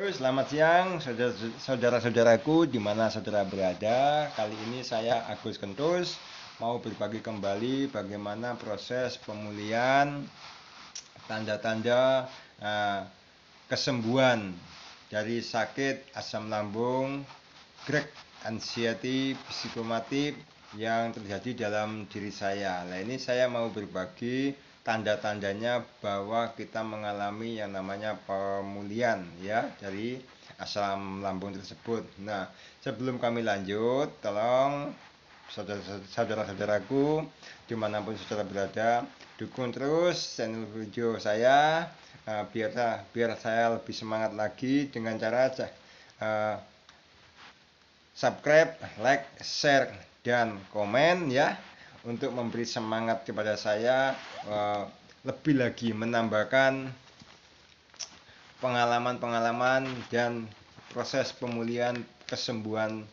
Selamat siang saudara-saudaraku di mana saudara berada. Kali ini saya Agus Kentus mau berbagi kembali bagaimana proses pemulihan, tanda-tanda kesembuhan dari sakit asam lambung, grek, anxiety, psikomotif yang terjadi dalam diri saya. Nah, ini saya mau berbagi tanda-tandanya bahwa kita mengalami yang namanya pemulihan ya dari asam lambung tersebut. Nah, sebelum kami lanjut, tolong saudara-saudaraku dimanapun saudara berada, dukung terus channel video saya biar saya lebih semangat lagi dengan cara subscribe, like, share, dan komen ya, untuk memberi semangat kepada saya lebih lagi menambahkan pengalaman-pengalaman dan proses pemulihan kesembuhan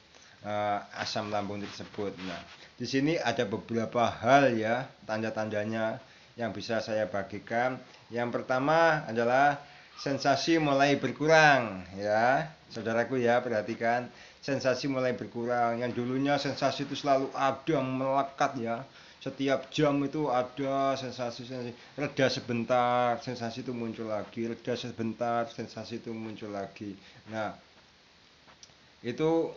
asam lambung tersebut. Nah, di sini ada beberapa hal ya, tanda-tandanya yang bisa saya bagikan. Yang pertama adalah sensasi mulai berkurang ya, saudaraku ya, perhatikan sensasi mulai berkurang. Yang dulunya sensasi itu selalu ada, melekat ya, setiap jam itu ada sensasi, reda sebentar sensasi itu muncul lagi, reda sebentar sensasi itu muncul lagi. Nah, itu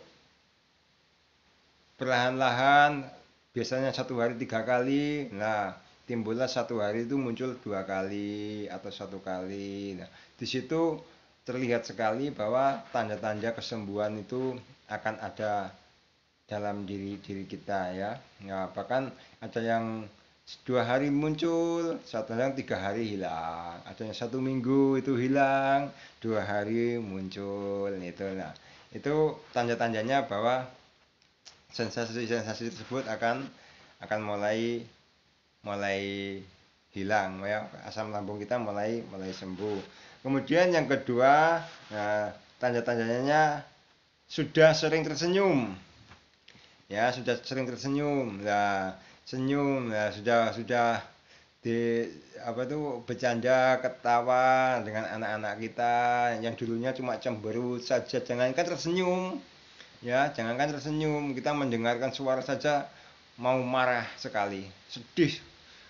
perlahan-lahan, biasanya satu hari 3 kali. Nah, timbullah satu hari itu muncul 2 kali atau 1 kali. Nah, di situ terlihat sekali bahwa tanda-tanda kesembuhan itu akan ada dalam diri kita ya. Nah, bahkan ada yang 2 hari muncul, satu yang 3 hari hilang, ada yang 1 minggu itu hilang, 2 hari muncul itu. Nah, itu tanda-tandanya bahwa sensasi-sensasi tersebut akan mulai hilang ya, asam lambung kita mulai sembuh. Kemudian yang kedua, nah, tanda-tandanya sudah sering tersenyum ya, sudah sering tersenyum. Nah, senyum, nah, sudah di apa tuh, bercanda ketawa dengan anak-anak kita yang dulunya cuma cemberut saja, jangankan tersenyum ya, jangankan tersenyum, kita mendengarkan suara saja mau marah sekali, sedih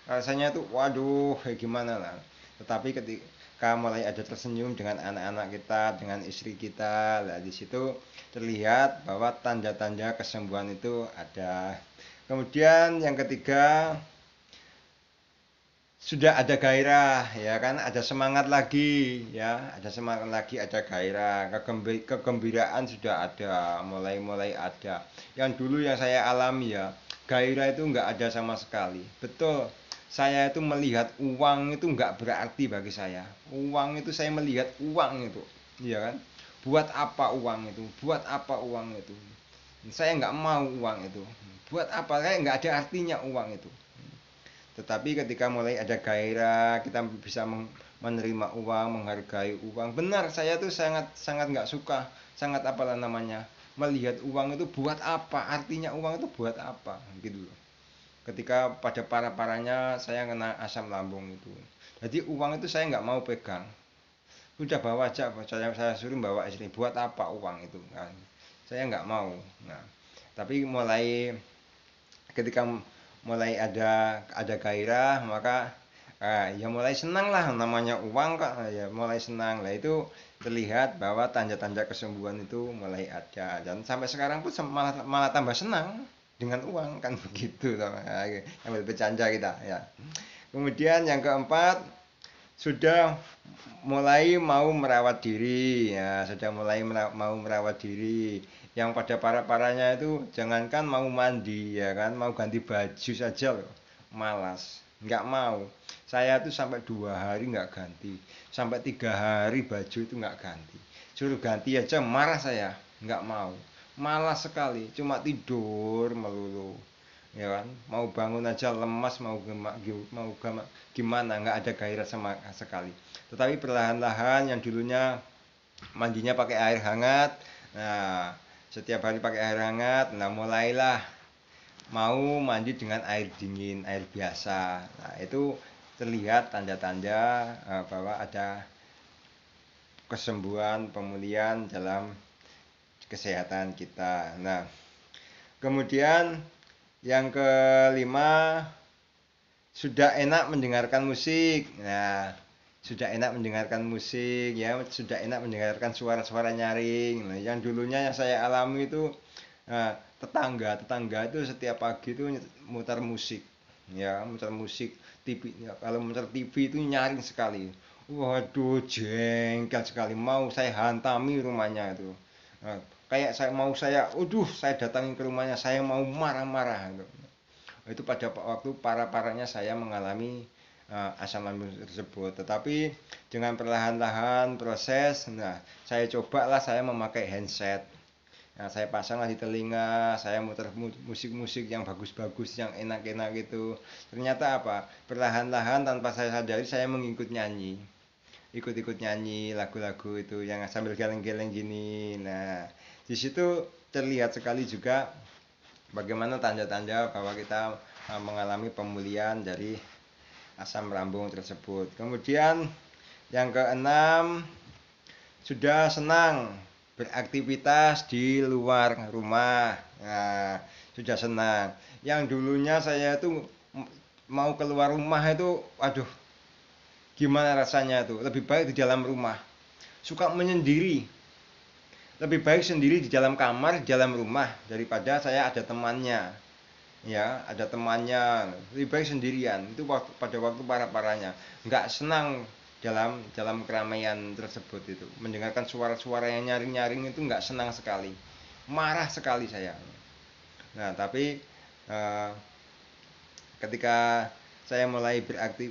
rasanya tuh, waduh kayak gimana lah. Tetapi ketika mulai ada tersenyum dengan anak-anak kita, dengan istri kita, lah di situ terlihat bahwa tanda-tanda kesembuhan itu ada. Kemudian yang ketiga, sudah ada gairah ya kan, ada semangat lagi ya, ada semangat lagi, ada gairah, kegembiraan sudah ada, mulai ada. Yang dulu yang saya alami ya, gairah itu nggak ada sama sekali. Betul, saya itu melihat uang itu nggak berarti bagi saya. Uang itu, saya melihat uang itu, ya kan, buat apa uang itu, buat apa uang itu, saya nggak mau uang itu, buat apa, kayak nggak ada artinya uang itu. Tetapi ketika mulai ada gairah, kita bisa menerima uang, menghargai uang. Benar, saya tuh sangat nggak suka, sangat apalah namanya, melihat uang itu buat apa, artinya uang itu buat apa, gitu loh. Ketika pada parah-parahnya saya kena asam lambung itu, jadi uang itu saya nggak mau pegang. Udah bawa aja, saya suruh bawa istri, buat apa uang itu, kan? Saya nggak mau. Nah, tapi ketika mulai ada gairah, maka ya mulai senang lah, namanya uang kok ya, mulai senang lah. Itu terlihat bahwa tanda-tanda kesembuhan itu mulai ada, dan sampai sekarang pun malah tambah senang dengan uang kan begitu sambil bercanda kita ya. Kemudian yang keempat, sudah mulai mau merawat diri ya, sudah mulai mau merawat diri. Yang pada parah-parahnya itu jangankan mau mandi ya kan, mau ganti baju saja loh malas, nggak mau. Saya tuh sampai 2 hari nggak ganti, sampai 3 hari baju itu nggak ganti, suruh ganti aja marah saya, nggak mau, malas sekali, cuma tidur melulu ya kan, mau bangun aja lemas, mau gimana, nggak ada gairah sama sekali. Tetapi perlahan-lahan, yang dulunya mandinya pakai air hangat, nah setiap hari pakai air hangat, nah mulailah mau mandi dengan air dingin, air biasa. Nah, itu terlihat tanda-tanda bahwa ada kesembuhan, pemulihan dalam kesehatan kita. Nah, kemudian yang kelima, sudah enak mendengarkan musik. Nah, sudah enak mendengarkan musik ya, sudah enak mendengarkan suara-suara nyaring. Nah, yang dulunya yang saya alami itu tetangga itu setiap pagi itu muter musik ya, muter musik TV ya, kalau muter TV itu nyaring sekali. Waduh, jengkel sekali, mau saya hantami rumahnya itu. Nah, kayak saya datangi ke rumahnya, saya mau marah-marah gitu. Itu pada waktu parah-parahnya saya mengalami asam lambung tersebut. Tetapi dengan perlahan-lahan proses, nah saya cobalah saya memakai handset. Nah, saya pasanglah di telinga, saya muter musik-musik yang bagus-bagus, yang enak-enak gitu. Ternyata apa? Perlahan-lahan tanpa saya sadari saya mengikut nyanyi. Ikut-ikut nyanyi lagu-lagu itu yang sambil geleng-geleng gini. Nah, di situ terlihat sekali juga bagaimana tanda-tanda bahwa kita mengalami pemulihan dari asam lambung tersebut. Kemudian yang keenam, sudah senang beraktivitas di luar rumah. Nah, sudah senang. Yang dulunya saya itu mau keluar rumah itu, aduh, gimana rasanya tuh? Lebih baik di dalam rumah. Suka menyendiri. Lebih baik sendiri di dalam kamar, di dalam rumah daripada saya ada temannya. Ya, ada temannya, lebih baik sendirian. Itu pada waktu parah-parahnya nggak senang dalam keramaian tersebut. Itu mendengarkan suara-suara yang nyaring-nyaring itu nggak senang sekali, marah sekali saya. Nah, tapi eh, ketika saya mulai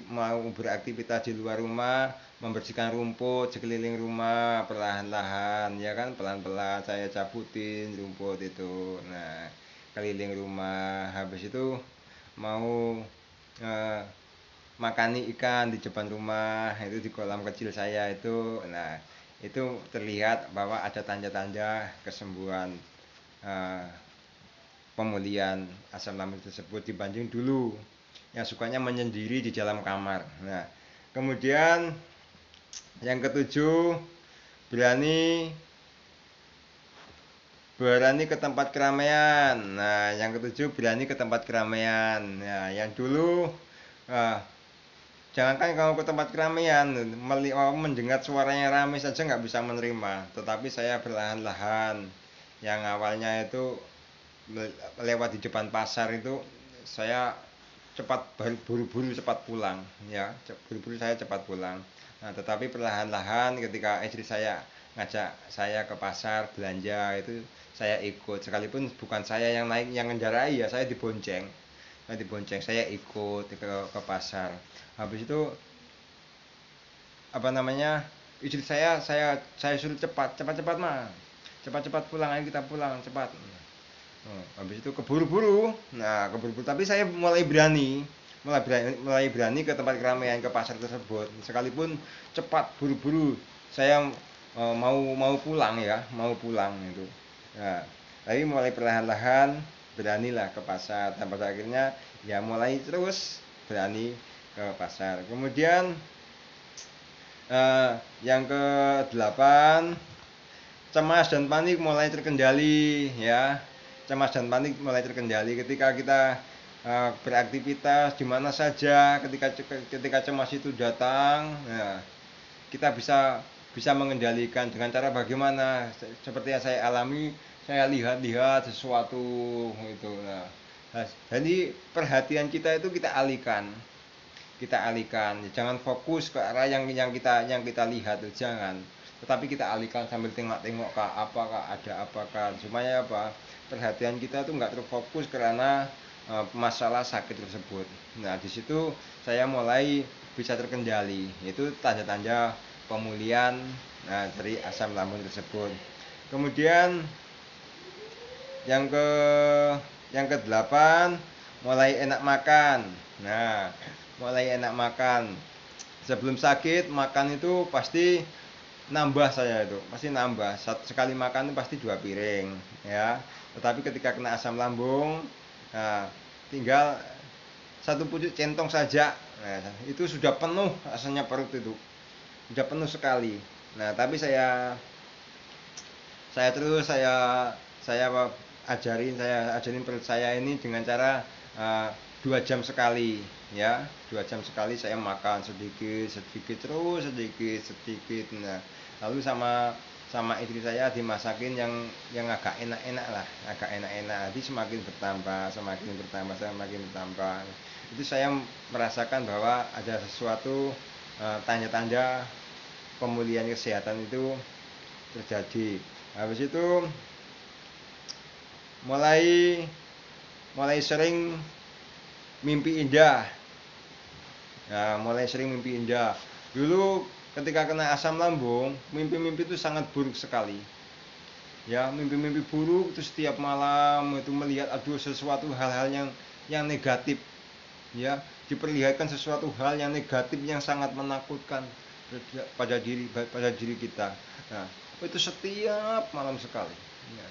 mau beraktivitas di luar rumah, membersihkan rumput sekeliling rumah perlahan-lahan, ya kan, pelan-pelan saya cabutin rumput itu. Nah, keliling rumah, habis itu mau eh, makani ikan di depan rumah itu, di kolam kecil saya itu. Nah, itu terlihat bahwa ada tanda-tanda kesembuhan, eh, pemulihan asam lambung tersebut dibanding dulu yang sukanya menyendiri di dalam kamar. Nah, kemudian yang ketujuh, berani berani ke tempat keramaian. Nah, yang ketujuh, berani ke tempat keramaian. Nah, yang dulu ah, jangankan kalau ke tempat keramaian, mendengar suaranya ramai saja nggak bisa menerima. Tetapi saya perlahan-lahan, yang awalnya itu lewat di depan pasar itu, saya cepat, buru-buru cepat pulang ya, buru-buru saya cepat pulang. Nah, tetapi perlahan-lahan ketika istri saya ngajak saya ke pasar belanja itu, saya ikut, sekalipun bukan saya yang naik, yang mengendarai ya, saya ikut ke pasar. Habis itu apa namanya, istri saya suruh cepat mah, cepat pulang, ayo kita pulang cepat. Habis itu keburu-buru. Nah, keburu-buru. Tapi saya mulai berani ke tempat keramaian, ke pasar tersebut. Sekalipun cepat, buru-buru. Saya mau pulang ya, mau pulang itu. Nah, tapi mulai perlahan-lahan beranilah ke pasar. Dan pada akhirnya ya mulai terus berani ke pasar. Kemudian yang ke-8, cemas dan panik mulai terkendali ya. Cemas dan panik mulai terkendali ketika kita beraktivitas di mana saja. Ketika cemas itu datang, ya, kita bisa mengendalikan dengan cara bagaimana, seperti yang saya alami. Saya lihat-lihat sesuatu itu. Nah, jadi perhatian kita itu kita alihkan, jangan fokus ke arah yang kita lihat itu, jangan, tetapi kita alihkan sambil tengok-tengok ada apakah, supaya apa, perhatian kita tuh nggak terfokus karena masalah sakit tersebut. Nah, di situ saya mulai bisa terkendali. Itu tanda-tanda pemulihan dari asam lambung tersebut. Kemudian yang ke yang ke-8, mulai enak makan. Nah, mulai enak makan. Sebelum sakit, makan itu pasti nambah, saya itu pasti nambah. Sekali makan itu pasti 2 piring ya. Tetapi ketika kena asam lambung, nah, tinggal satu pucuk centong saja. Nah, itu sudah penuh rasanya perut itu. Sudah penuh sekali. Nah, tapi saya terus saya ajarin perut saya ini dengan cara 2 jam sekali, ya 2 jam sekali saya makan sedikit sedikit terus sedikit sedikit. Nah, lalu sama sama istri saya dimasakin yang agak enak-enak lah, agak enak-enak, nanti semakin bertambah semakin bertambah semakin bertambah. Itu saya merasakan bahwa ada sesuatu tanda-tanda pemulihan kesehatan itu terjadi. Habis itu mulai mulai sering mimpi indah. Nah, mulai sering mimpi indah. Dulu ketika kena asam lambung, mimpi-mimpi itu sangat buruk sekali. Ya, mimpi-mimpi buruk itu setiap malam itu melihat aduh sesuatu hal-hal yang negatif, ya, diperlihatkan sesuatu hal yang negatif yang sangat menakutkan pada diri kita. Nah, itu setiap malam sekali. Ya.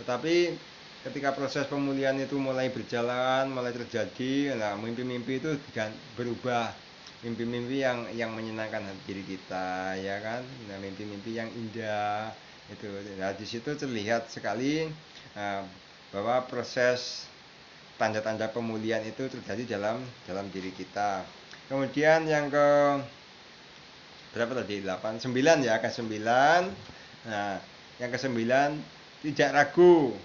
Tetapi ketika proses pemulihan itu mulai berjalan, mulai terjadi, nah mimpi-mimpi itu berubah, mimpi-mimpi yang menyenangkan hati diri kita, ya kan? Nah, mimpi-mimpi yang indah itu. Nah, di situ terlihat sekali uh, bahwa proses tanda-tanda pemulihan itu terjadi dalam diri kita. Kemudian yang ke berapa tadi? 8, 9 ya, ke 9. Nah, yang ke 9 tidak ragu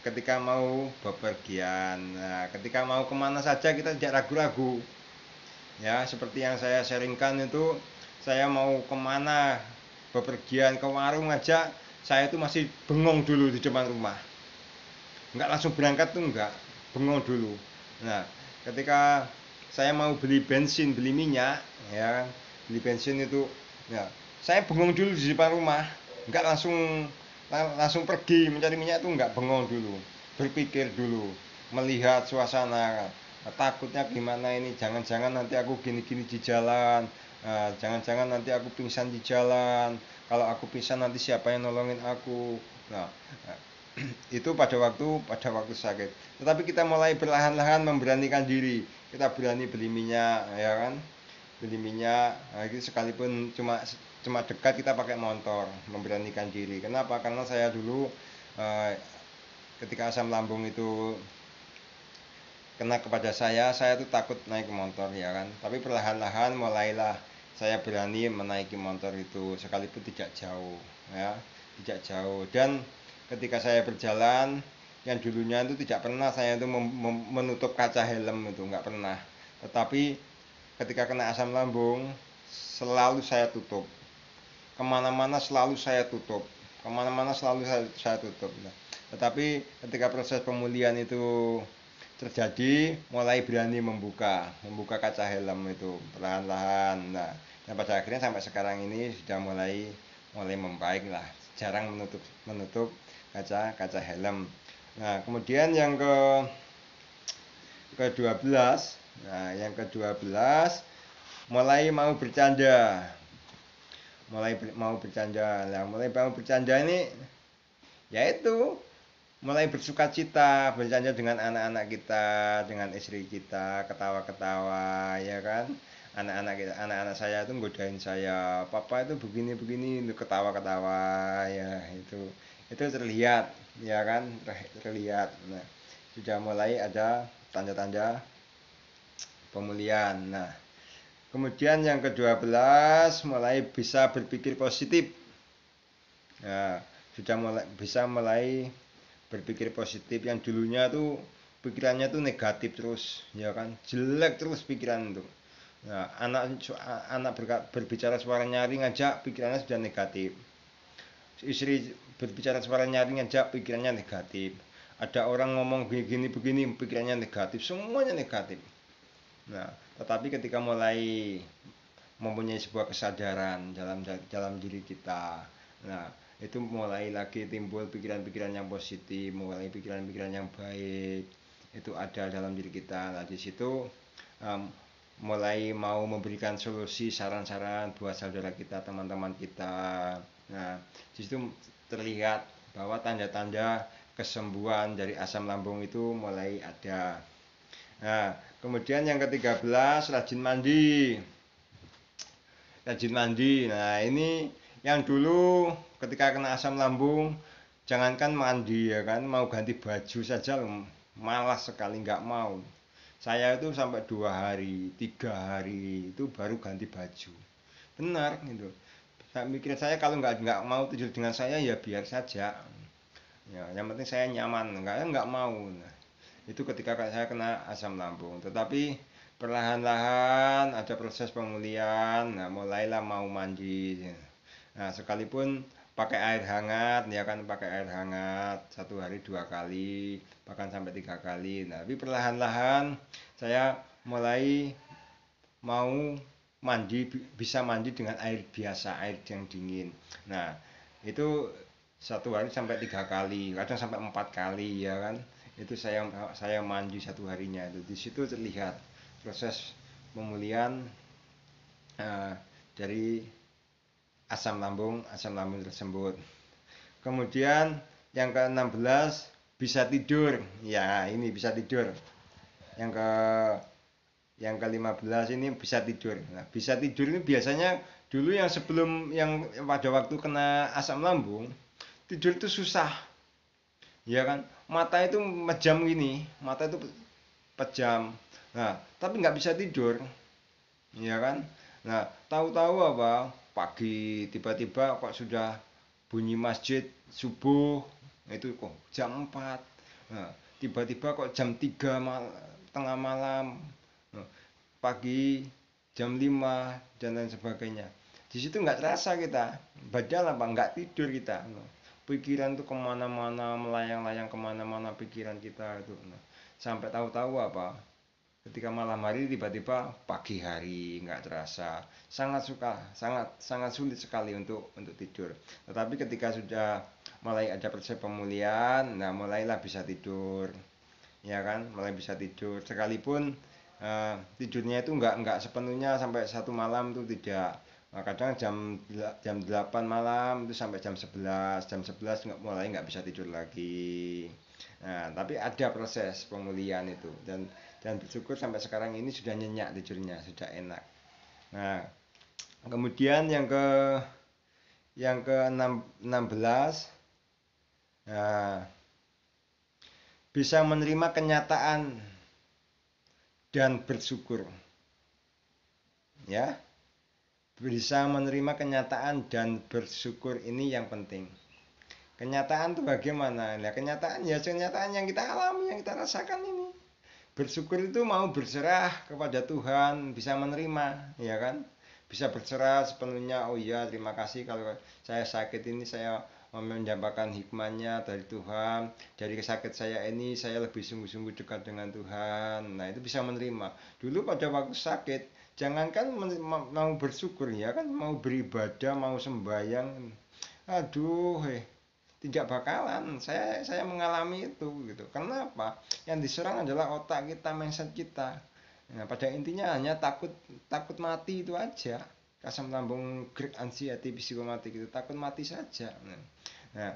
ketika mau bepergian. Nah, ketika mau kemana saja kita tidak ragu-ragu. Ya, seperti yang saya sharingkan itu, saya mau kemana bepergian ke warung aja, saya itu masih bengong dulu di depan rumah. Nggak langsung berangkat tuh nggak, bengong dulu. Nah, ketika saya mau beli bensin, beli minyak, ya kan, beli bensin itu, ya saya bengong dulu di depan rumah, nggak langsung pergi mencari minyak tuh nggak, bengong dulu, berpikir dulu, melihat suasana, takutnya gimana ini, jangan-jangan nanti aku gini-gini di jalan, jangan-jangan nanti aku pingsan di jalan, kalau aku pingsan nanti siapa yang nolongin aku. Nah, itu pada waktu sakit. Tetapi kita mulai perlahan-lahan memberanikan diri. Kita berani beli minyak, ya kan? Beli minyak, nah, itu sekalipun cuma cuma dekat kita pakai motor, memberanikan diri. Kenapa? Karena saya dulu eh, ketika asam lambung itu kena kepada saya tuh takut naik motor, ya kan. Tapi perlahan-lahan mulailah saya berani menaiki motor itu sekalipun tidak jauh, ya, tidak jauh. Dan ketika saya berjalan, yang dulunya itu tidak pernah saya itu menutup kaca helm, itu nggak pernah. Tetapi ketika kena asam lambung selalu saya tutup, kemana-mana selalu saya tutup, kemana-mana selalu saya tutup. Nah, tetapi ketika proses pemulihan itu terjadi, mulai berani membuka kaca helm itu perlahan-lahan. Nah, dan pada akhirnya sampai sekarang ini sudah mulai membaik lah, jarang menutup menutup kaca helm. Nah, kemudian yang ke-12, nah yang ke-12 mulai mau bercanda, mulai mau bercanda ini yaitu mulai bersuka cita bercanda dengan anak-anak kita, dengan istri kita, ketawa-ketawa, ya kan. Anak-anak saya itu godain saya, papa itu begini-begini, ketawa-ketawa, ya itu terlihat, ya kan, terlihat. Nah, sudah mulai ada tanda-tanda pemulihan. Nah, kemudian yang ke-12 mulai bisa berpikir positif. Nah, sudah mulai berpikir positif. Yang dulunya tuh pikirannya tuh negatif terus, ya kan, jelek terus pikiran itu. Nah, anak berbicara suara nyaring aja pikirannya sudah negatif. Istri berbicara suara nyaring aja pikirannya negatif. Ada orang ngomong begini begini pikirannya negatif, semuanya negatif. Nah, tetapi ketika mulai mempunyai sebuah kesadaran dalam diri kita, nah itu mulai lagi timbul pikiran-pikiran yang positif, mulai pikiran-pikiran yang baik itu ada dalam diri kita. Nah, di situ um, mulai mau memberikan solusi, saran-saran buat saudara kita, teman-teman kita. Nah, di situ terlihat bahwa tanda-tanda kesembuhan dari asam lambung itu mulai ada. Nah, kemudian yang ke-13 rajin mandi. Rajin mandi. Nah, ini yang dulu ketika kena asam lambung, jangankan mandi ya kan, mau ganti baju saja malas sekali, nggak mau. Saya itu sampai 2 hari, 3 hari itu baru ganti baju. Benar gitu. Saya mikir, saya kalau nggak mau tidur dengan saya ya biar saja. Ya, yang penting saya nyaman, nggak mau. Nah, itu ketika saya kena asam lambung. Tetapi perlahan-lahan ada proses pemulihan. Nah, mulailah mau mandi. Nah, sekalipun pakai air hangat, ya kan, pakai air hangat 1 hari 2 kali, bahkan sampai 3 kali. Nah, tapi perlahan-lahan saya mulai mau mandi, bisa mandi dengan air biasa, air yang dingin. Nah, itu 1 hari sampai 3 kali, kadang sampai 4 kali ya kan. Itu saya mandi 1 harinya. Itu di situ terlihat proses pemulihan uh, dari asam lambung tersebut. Kemudian yang ke-16, bisa tidur. Ya, ini bisa tidur. Yang ke yang ke-15 ini bisa tidur. Nah, bisa tidur ini biasanya dulu yang sebelum yang pada waktu kena asam lambung, tidur itu susah. Ya kan? Mata itu pejam gini, mata itu pejam. Nah, tapi nggak bisa tidur. Ya kan? Nah, tahu-tahu apa? Pagi tiba-tiba kok sudah bunyi masjid subuh, itu kok jam 4. Nah, tiba-tiba kok jam 3 tengah malam. Nah, pagi jam 5 dan lain sebagainya. Di situ nggak terasa kita, padahal apa, nggak tidur kita. Nah, pikiran tuh kemana-mana, melayang-layang kemana-mana pikiran kita itu. Nah, sampai tahu-tahu apa, ketika malam hari tiba-tiba pagi hari nggak terasa, sangat suka, sangat sangat sulit sekali untuk tidur. Tetapi ketika sudah mulai ada proses pemulihan, nah mulailah bisa tidur, ya kan, mulai bisa tidur. Sekalipun tidurnya itu nggak sepenuhnya sampai 1 malam itu tidak. Nah, kadang jam 8 malam itu sampai jam 11 mulai nggak bisa tidur lagi. Nah, tapi ada proses pemulihan itu, dan bersyukur sampai sekarang ini sudah nyenyak tidurnya, sudah enak. Nah, kemudian yang ke 16, nah, bisa menerima kenyataan dan bersyukur. Ya, bisa menerima kenyataan dan bersyukur ini yang penting. Kenyataan itu bagaimana? Nah, kenyataan ya kenyataan yang kita alami, yang kita rasakan ini. Bersyukur itu mau berserah kepada Tuhan, bisa menerima, ya kan? Bisa berserah sepenuhnya. Oh iya, terima kasih kalau saya sakit ini, saya mendapatkan hikmahnya dari Tuhan. Dari sakit saya ini, saya lebih sungguh-sungguh dekat dengan Tuhan. Nah, itu bisa menerima. Dulu pada waktu sakit, jangankan mau bersyukur, ya kan, mau beribadah, mau sembahyang. Aduh, tidak bakalan. Saya mengalami itu gitu. Kenapa? Yang diserang adalah otak kita, mindset kita. Nah, pada intinya hanya takut takut mati itu aja. Asam lambung, great anxiety, psikomatik itu takut mati saja. Nah,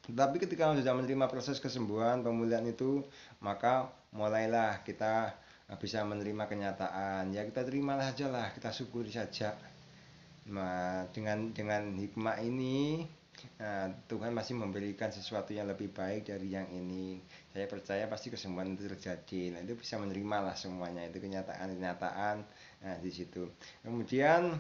tapi ketika sudah menerima proses kesembuhan, pemulihan itu, maka mulailah kita bisa menerima kenyataan. Ya kita terimalah aja lah, kita syukuri saja. Nah, dengan hikmah ini, nah, Tuhan masih memberikan sesuatu yang lebih baik dari yang ini. Saya percaya pasti kesembuhan itu terjadi. Nah, itu bisa menerima lah semuanya, itu kenyataan-kenyataan. Nah, di situ. Kemudian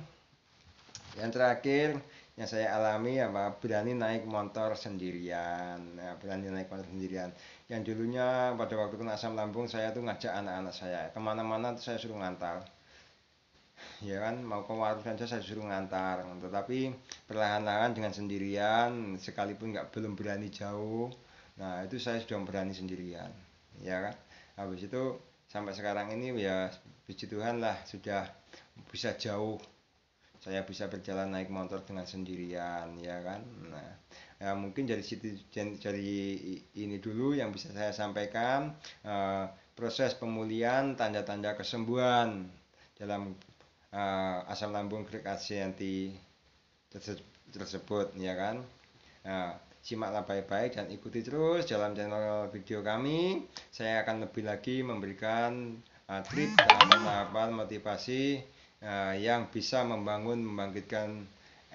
yang terakhir yang saya alami apa, berani naik motor sendirian. Nah, berani naik motor sendirian. Yang dulunya pada waktu kena asam lambung, saya tuh ngajak anak-anak saya kemana-mana tuh saya suruh ngantar, ya kan, mau ke warung saja saya suruh ngantar. Tetapi perlahan-lahan dengan sendirian, sekalipun belum berani jauh, nah itu saya sudah berani sendirian, ya kan. Habis itu sampai sekarang ini ya puji Tuhan lah, sudah bisa jauh, saya bisa berjalan naik motor dengan sendirian, ya kan. Nah, ya mungkin dari situ, dari ini dulu yang bisa saya sampaikan, proses pemulihan, tanda-tanda kesembuhan dalam asam lambung grekasianti tersebut, ya kan. Nah, simaklah baik-baik dan ikuti terus dalam channel video kami. Saya akan lebih lagi memberikan trik dan tahapan motivasi yang bisa membangkitkan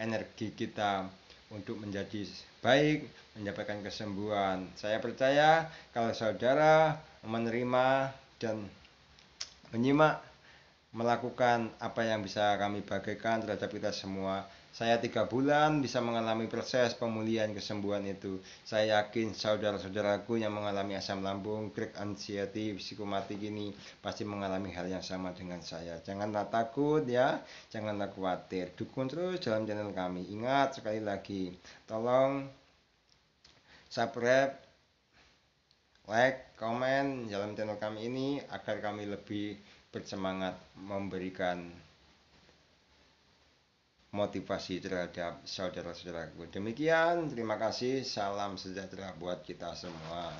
energi kita untuk menjadi baik, mendapatkan kesembuhan. Saya percaya kalau saudara menerima dan menyimak, melakukan apa yang bisa kami bagikan terhadap kita semua. Saya 3 bulan bisa mengalami proses pemulihan kesembuhan itu. Saya yakin saudara-saudaraku yang mengalami asam lambung, chronic anxiety, psikomatik ini pasti mengalami hal yang sama dengan saya. Janganlah takut ya, janganlah khawatir. Dukung terus dalam channel kami. Ingat sekali lagi, tolong subscribe, like, komen dalam channel kami ini agar kami lebih bersemangat memberikan motivasi terhadap saudara-saudaraku. Demikian, terima kasih. Salam sejahtera buat kita semua.